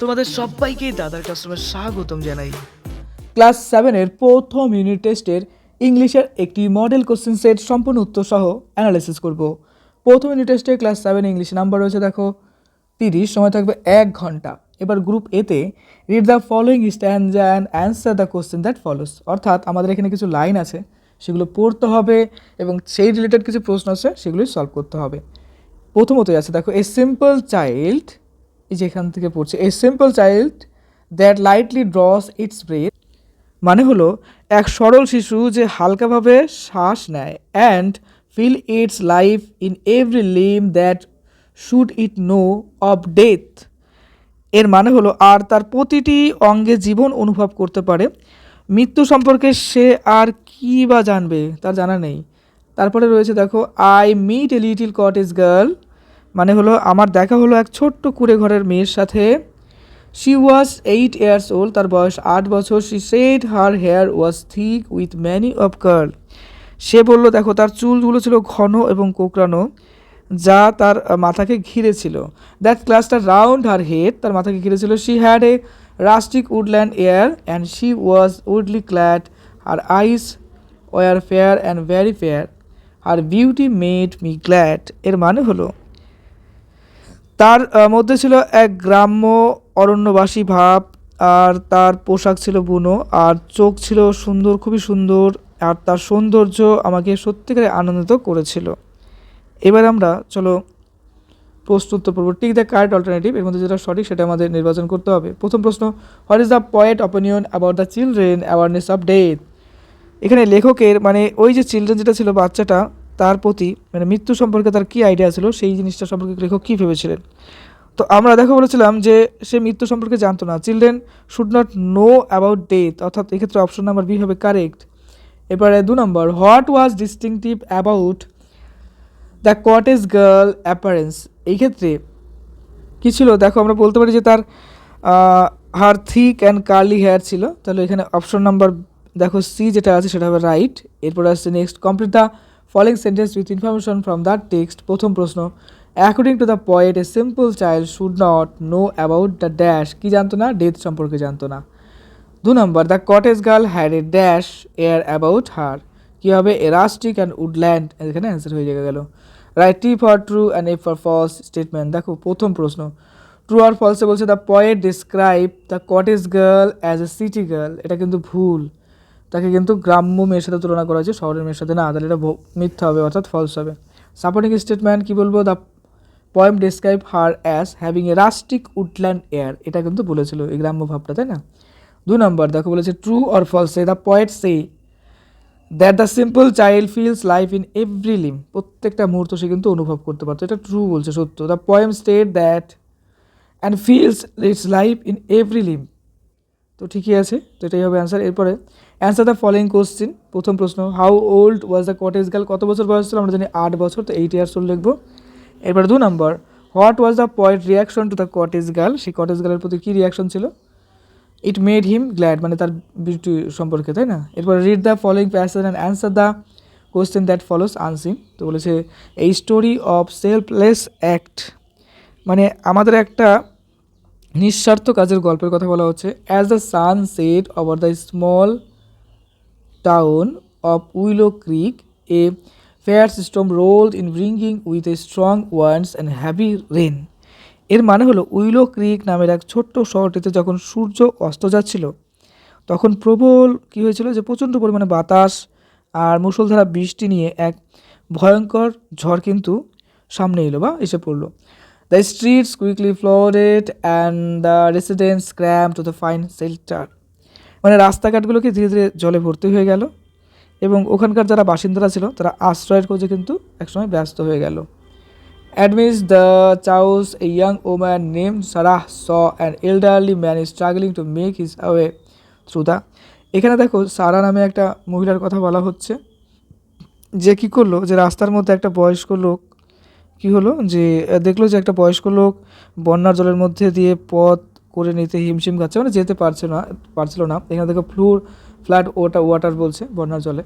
তোমাদের সবাইকে দাদার কাস্টমার স্বাগতম জানাই। ক্লাস 7-এর প্রথম ইউনিট টেস্টের ইংলিশের একটি মডেল কোশ্চেন সেট সম্পূর্ণ উত্তর সহ অ্যানালাইসিস করব। প্রথম ইউনিট টেস্টে ক্লাস 7 ইংলিশ নাম্বার রয়েছে দেখো 30, সময় থাকবে 1 ঘন্টা। এবার গ্রুপ এতে read the following স্ট্যান্জা and answer the question that follows, অর্থাৎ আমাদের এখানে কিছু লাইন আছে সেগুলো পড়তে হবে এবং সেই রিলেটেড কিছু প্রশ্ন আছে সেগুলোই সলভ করতে হবে। প্রথমতই আছে দেখো, এ সিম্পল চাইল্ড, এই যে এখান থেকে পড়ছে, a simple child that lightly draws its breath, মানে হলো এক সরল শিশু যে হালকাভাবে শ্বাস নেয়, and feel its life in every limb that should it know of death, এর মানে হলো আর তার প্রতিটি অঙ্গে জীবন অনুভব করতে পারে, মৃত্যু সম্পর্কে সে আর কী বা জানবে, তার জানা নেই। তারপরে রয়েছে দেখো, I met a little cottage girl, মানে হলো আমার দেখা হলো এক ছোট্ট কুঁড়ে ঘরের মেয়ের সাথে। শি ওয়াজ 8 years old, তার বয়স 8 বছর। She said her hair was thick with many of curl, সে বলল দেখো তার চুলগুলো ছিল ঘন এবং কোঁকড়ানো যা তার মাথাকে ঘিরেছিল। That cluster round her head, তার মাথাকে ঘিরেছিল। She had a rustic woodland air and she was wildly clad, her eyes were fair and very fair, her beauty made me glad, এর মানে হলো তার মধ্যে ছিল এক গ্রাম্য অরণ্যবাসী ভাব, আর তার পোশাক ছিল বুনো, আর চোখ ছিল সুন্দর, খুবই সুন্দর, আর তার সৌন্দর্য আমাকে সত্যিকারে আনন্দিত করেছিল। এবার আমরা চলো প্রশ্ন উত্তর পড়ব। টিক দ্য কারেক্ট অল্টারনেটিভ, এর মধ্যে যেটা সঠিক সেটা আমাদের নির্বাচন করতে হবে। প্রথম প্রশ্ন, what is the poet opinion about the children awareness of death, এখানে লেখকের মানে ওই যে চিলড্রেন যেটা ছিল বাচ্চাটা, তার প্রতি মানে মৃত্যু সম্পর্কে তার কী আইডিয়া ছিল সেই জিনিসটা সম্পর্কে লেখক কী ভেবেছিলেন। তো আমরা দেখো বলেছিলাম যে সে মৃত্যু সম্পর্কে জানতো না। Children should not know about death, অর্থাৎ এক্ষেত্রে অপশন নাম্বার বি হবে কারেক্ট। এবারে 2 নম্বর, what was distinctive about the cottage girl appearance, এই ক্ষেত্রে কী ছিল দেখো, আমরা বলতে পারি যে তার হার থিক অ্যান্ড কার্লি হেয়ার ছিল, তাহলে এখানে অপশন নাম্বার দেখো সি যেটা আছে সেটা হবে রাইট। এরপর আসছে next, complete the following sentence with information from the text. প্রথম প্রশ্ন, according to the poet a simple child should not know about the dash, কী জানতো না, ডেথ সম্পর্কে জানতো না। 2 নম্বর, the cottage girl had a dash air about her, কী হবে, এ রাস্টিক অ্যান্ড উডল্যান্ড, এখানে অ্যান্সার হয়ে গেল। Right T for true and F for false statement. দেখো প্রথম প্রশ্ন, ট্রু আর ফলসে বলছে the poet describe the cottage girl as a city girl, এটা কিন্তু ভুল, তাকে কিন্তু গ্রাম্য মেয়ের সাথে তুলনা করা হয়েছে, শহরের মেয়ের সাথে না, তাহলে এটা মিথ্যা হবে, অর্থাৎ ফলস হবে। সাপোর্টিং স্টেটমেন্ট কী বলবো, the poem describe her as having a rustic woodland air, এটা কিন্তু বলেছিল এই গ্রাম্য ভাবটা, তাই না। 2 নম্বর দেখো বলেছে ট্রু অর ফলসে the poet say that the simple child feels life in every limb, প্রত্যেকটা মুহূর্ত সে কিন্তু অনুভব করতে পারতো, এটা ট্রু বলছে, সত্য। The poem state that and feels its life in every limb, তো ঠিকই আছে, তো এটাই হবে অ্যান্সার। এরপরে অ্যান্সার দ্য ফলোয়িং কোশ্চেন। প্রথম প্রশ্ন, how old was the cottage girl, কত বছর বয়স ছিল, আমরা জানি 8 বছর, তো 8 years old লিখবো। এরপরে 2 নম্বর, what was the point reaction to the cottage girl, সেই কটেজ গার্লের প্রতি কী রিয়াকশন ছিল, ইট মেড হিম গ্ল্যাড, মানে তার বিউটি সম্পর্কে, তাই না। এরপর read the following passage and answer the question that follows unseen, তো বলেছে এই স্টোরি অফ সেলফলেস অ্যাক্ট, মানে আমাদের একটা নিঃস্বার্থ কাজের গল্পের কথা বলা হচ্ছে। As the sun set over the small town of Willow Creek, a fair system rolled in bringing with a strong winds and heavy rain, এর মানে হলো উইলো ক্রিক নামের এক ছোট্ট শহরটিতে যখন সূর্য অস্ত যাচ্ছিল তখন প্রবল কী হয়েছিল, যে প্রচণ্ড পরিমাণে বাতাস আর মুষলধারা বৃষ্টি নিয়ে এক ভয়ঙ্কর ঝড় কিন্তু সামনে এলো বা এসে পড়লো। The streets quickly ফ্লোডেড and the residents crumb to the fine shelter, মানে রাস্তাঘাটগুলোকে ধীরে ধীরে জলে ভর্তি হয়ে গেল এবং ওখানকার যারা বাসিন্দারা ছিল তারা আশ্রয়ের খোঁজে কিন্তু একসময় ব্যস্ত হয়ে গেল। Amidst the chaos, a young woman named Sarah saw an elderly man struggling to make his way through the, এখানে দেখো সারা নামে একটা মহিলার কথা বলা হচ্ছে, যে কী করলো, যে রাস্তার মধ্যে একটা বয়স্ক লোক কী হলো, যে দেখলো যে একটা বয়স্ক লোক বন্যার জলের মধ্যে দিয়ে পথ করে নিতে হিমশিম খাচ্ছে, মানে যেতে পারছিল না। এখানে দেখো ফ্লাড ওয়াটার বলছে বন্যার জলে।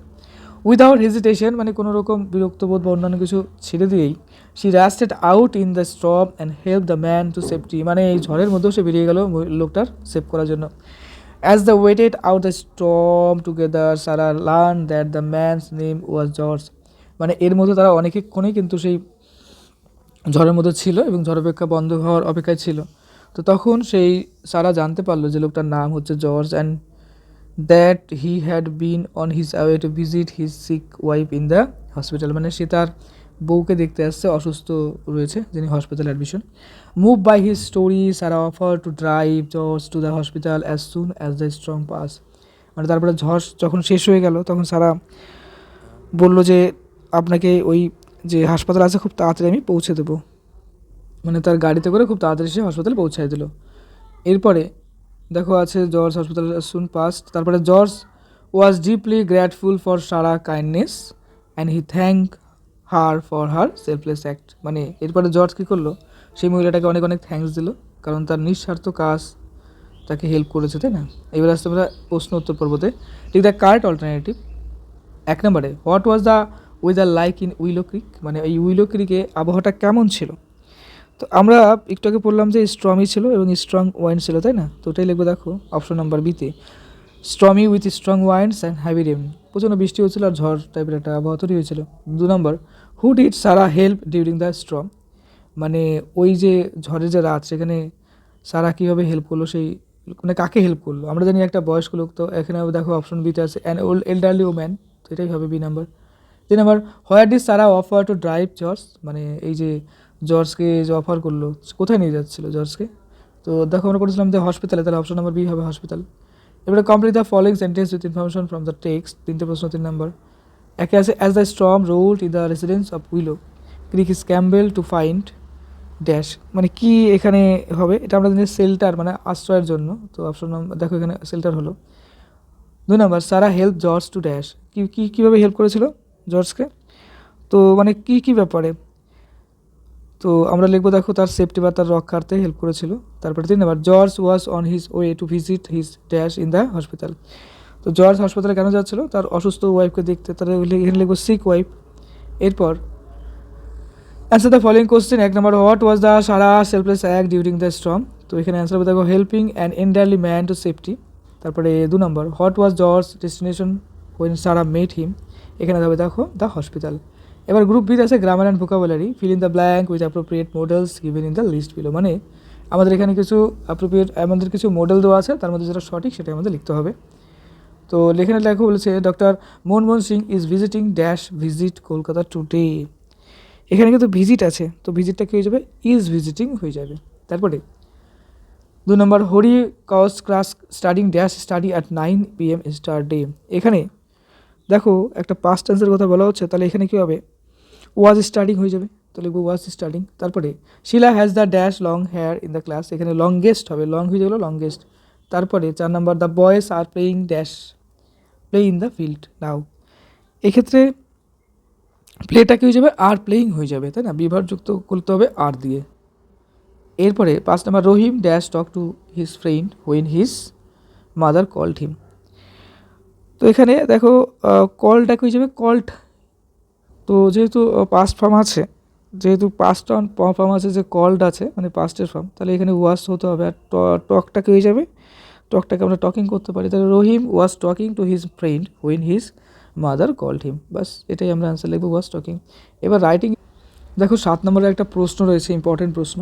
উইদাউট হেজিটেশন মানে কোনো রকম বিরক্তবোধ বা অন্যান্য কিছু ছেড়ে দিয়েই she রাস্টেড out in the storm and help the man to safety, মানে এই ঝড়ের মধ্যেও সে বেরিয়ে গেল লোকটার সেভ করার জন্য। As they waited out the storm together Sarah learn that the man's name was George, মানে এর মধ্যে তারা অনেকক্ষণই কিন্তু সেই ঝড়ের মধ্যে ছিল এবং ঝড় অপেক্ষা বন্ধ হওয়ার অপেক্ষায় ছিল। তো তখন সেই সারা জানতে পারলো যে লোকটার নাম হচ্ছে George, and that he had been on his way to visit his sick wife in the hospital, মানে সে তার বউকে দেখতে আসছে, অসুস্থ রয়েছে, যিনি hospital admission. Move by his story Sarah offer to drive George to the hospital as soon as the storm pass, মানে তারপরে ঝড় যখন শেষ হয়ে গেল তখন সারা বলল যে আপনাকে ওই যে হাসপাতাল আছে খুব তাড়াতাড়ি আমি পৌঁছে দেবো, মানে তার গাড়িতে করে খুব তাড়াতাড়ি সে হসপিটালে পৌঁছায় দিল। এরপরে দেখো আছে জর্জ হসপিটাল সুন পাস্ট, তারপরে George was deeply grateful for Sarah kindness and he thank her for her selfless act, মানে এরপরে জর্জ কী করলো, সেই মহিলাটাকে অনেক অনেক থ্যাঙ্কস দিল, কারণ তার নিঃস্বার্থ কাজ তাকে হেল্প করেছে, তাই না। এবার আসতে আমরা প্রশ্ন উত্তর পর্বতে। ঠিক দ্য কারেক্ট অল্টারনেটিভ। 1 নম্বরে what was the weather like in Willow Creek, মানে এই উইলো ক্রিকে আবহাওয়াটা কেমন ছিল। তো আমরা একটু আগে পড়লাম যে স্ট্রমি ছিল এবং স্ট্রং ওয়াইন ছিল, তাই না। তো ওটাই লিখবো দেখো অপশন নাম্বার বিতে, stormy with strong winds and heavy rain, প্রচণ্ড বৃষ্টি হচ্ছিল আর ঝড় টাইপের একটা আবহাওয়া তৈরি হয়েছিল। 2 নম্বর who did Sarah help during the storm, মানে ওই যে ঝড়ের যে রাত সেখানে সারা কীভাবে হেল্প করলো, সেই মানে কাকে হেল্প করলো। আমরা জানি একটা বয়স্ক লোক, তো এখানে দেখো অপশন বিতে আছে অ্যান ওল্ড এল্ডারলি ওম্যান, তো এটাই হবে বি নাম্বার। 3 নম্বর where did Sarah offer to drive George, মানে এই যে জর্জকে যে অফার করলো কোথায় নিয়ে যাচ্ছিল জর্জকে, তো দেখো আমরা করেছিলাম যে হসপিটালে, তাহলে অপশন নাম্বার বি হবে হসপিটাল। এবারে complete the following sentence with information from the text, 3টে প্রশ্ন 3 নম্বর। একে আছে as the storm rolled in the residents of Willow Creek is compelled to find dash, মানে কি এখানে হবে, এটা আমরা জানি শেল্টার মানে আশ্রয়ের জন্য, তো অপশন নাম্বার দেখো এখানে শেল্টার হলো। 2 নম্বর সারা হেল্প জর্জ টু ড্যাশ, কীভাবে হেল্প করেছিল জর্জকে, তো মানে কী ব্যাপারে, তো আমরা লিখবো দেখো তার সেফটি বা তার রক্ষার্থে হেল্প করেছিল। তারপরে 3 নম্বর George was on his way to visit his dash in the hospital, তো জর্জ হাসপাতালে কেন যাচ্ছিল, তার অসুস্থ ওয়াইফকে দেখতে, তার এখানে লিখবো সিক ওয়াইফ। এরপর অ্যান্সার দ্য ফলোইং কোশ্চেন। 1 নম্বর what was the Sarah selfless act during the storm, তো এখানে অ্যান্সার হবে দেখো helping an elderly man to safety. তারপরে 2 নম্বর what was George destination when Sarah met him, এখানে হবে দেখো দ্য হসপিটাল। এবার গ্রুপ বিতে আছে grammar and vocabulary, fill in the blank with appropriate modals given in the list below, মানে আমাদের এখানে কিছু আমাদের কিছু মডেল দেওয়া আছে, তার মধ্যে যেটা সঠিক সেটা আমাদের লিখতে হবে। তো লেখানে লেখো বলেছে doctor Manmohan Singh is visiting dash visit Kolkata today, এখানে কিন্তু ভিজিট আছে, তো ভিজিটটা কী হয়ে যাবে, ইজ ভিজিটিং হয়ে যাবে। তারপরে 2 নম্বর Hari cause class studying dash study at 9 PM yesterday, এখানে দেখো একটা পাস্ট টেন্সের কথা বলা হচ্ছে, তাহলে এখানে কী হবে, ওয়াজ স্টাডিং হয়ে যাবে, তো লিখবো ওয়াজ স্টাডিং। তারপরে Sheela has the dash long hair in the class, এখানে লংগেস্ট হবে, লং হয়ে গেলো লংগেস্ট। তারপরে 4 নম্বর the boys are playing dash play in the field now, এক্ষেত্রে প্লেটা কী হয়ে যাবে, আর প্লেয়িং হয়ে যাবে, তাই না, বিভারযুক্ত করতে হবে আর দিয়ে। এরপরে 5 নম্বর Rahim dash talk to his friend when his mother called him, তো এখানে দেখো কলটা কী হয়ে যাবে, কল্ড, তো যেহেতু পাস্ট ফর্ম আছে, যেহেতু পাস্ট ফর্ম আছে, যে কল্ড আছে মানে পাস্টের ফর্ম, তাহলে এখানে ওয়াজ হতে হবে, আর টকটা কী হয়ে যাবে, টকটাকে আমরা টকিং করতে পারি, তাহলে Rahim was talking to his friend when his mother called him, বাস এটাই আমরা অ্যান্সার লিখবো ওয়াজ টকিং। এবার রাইটিং দেখো 7 নম্বরের একটা প্রশ্ন রয়েছে, ইম্পর্টেন্ট প্রশ্ন।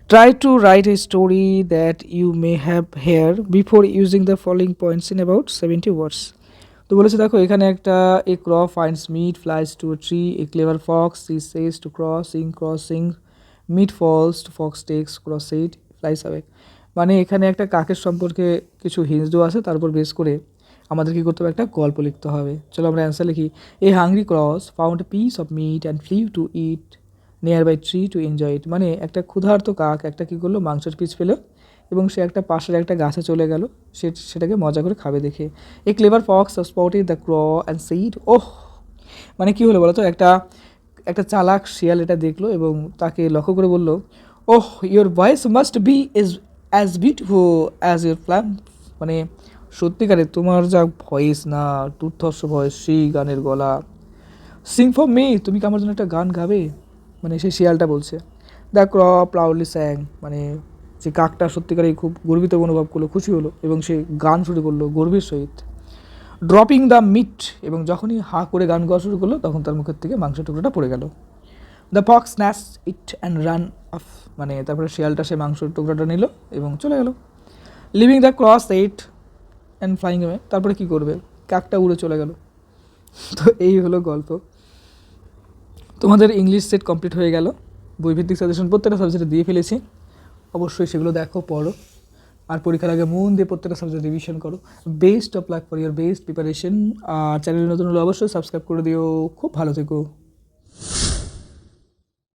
Try to write a story that you may have heard before using the following points in about 70 words, তো বলেছে দেখো এখানে একটা a crow finds meat flies to a tree, a clever fox sees says to crow sings meat falls to fox takes cross it flies away, মানে এখানে একটা কাকের সম্পর্কে কিছু হিন্টস দেওয়া আছে, তার উপর বেস করে আমাদের কী করতে হবে, একটা গল্প লিখতে হবে। চলো আমরা অ্যান্সার লিখি। A hungry crow found a piece of meat and flew to eat nearby tree to enjoy it, মানে একটা ক্ষুধার্ত কাক একটা কী করলো, মাংসের পিস পেলো এবং সে একটা পাশের একটা গাছে চলে গেল সেটাকে মজা করে খাবে দেখে। A clever fox spotted the crow and said, oh, মানে কী হলো বলো তো, একটা চালাক শিয়াল এটা দেখলো এবং তাকে লক্ষ্য করে বলল, oh your voice must be is as beautiful as your plan, মানে সত্যিকারে তোমার যা ভয়েস না, দুর্ধর্ষ ভয়েস, সেই গানের গলা। সিং ফর মি, তুমি কি আমার জন্য একটা গান গাবে, মানে সেই শিয়ালটা বলছে। দ্য ক্র প্রাউডলি স্যাং, মানে যে কাকটা সত্যিকারেই খুব গর্বিত অনুভব করলো, খুশি হলো এবং সে গান শুরু করলো গর্বের সহিত। ড্রপিং দ্য মিট, এবং যখনই হা করে গান গাওয়া শুরু করলো তখন তার মুখের থেকে মাংসের টুকরোটা পড়ে গেল। The Fox snatch it and run of, মানে তারপরে শিয়ালটা সে মাংসের টুকরোটা নিল এবং চলে গেল। Living the cross eight and flying away, তারপরে কী করবে, কাকটা উড়ে চলে গেল। তো এই হলো গল্প। তোমাদের ইংলিশ সেট কমপ্লিট হয়ে গেল। বইভিত্তিক সাজেশন প্রত্যেকটা সাবজেক্টে দিয়ে ফেলেছি, অবশ্যই সেগুলো দেখো, পড়ো, আর পরীক্ষার আগে মন দিয়ে প্রত্যেকটা সাবজেক্ট রিভিশন করো। Best of luck for your best preparation. আর চ্যানেলে নতুন হলে অবশ্যই সাবস্ক্রাইব করে দিও। খুব ভালো থেকো।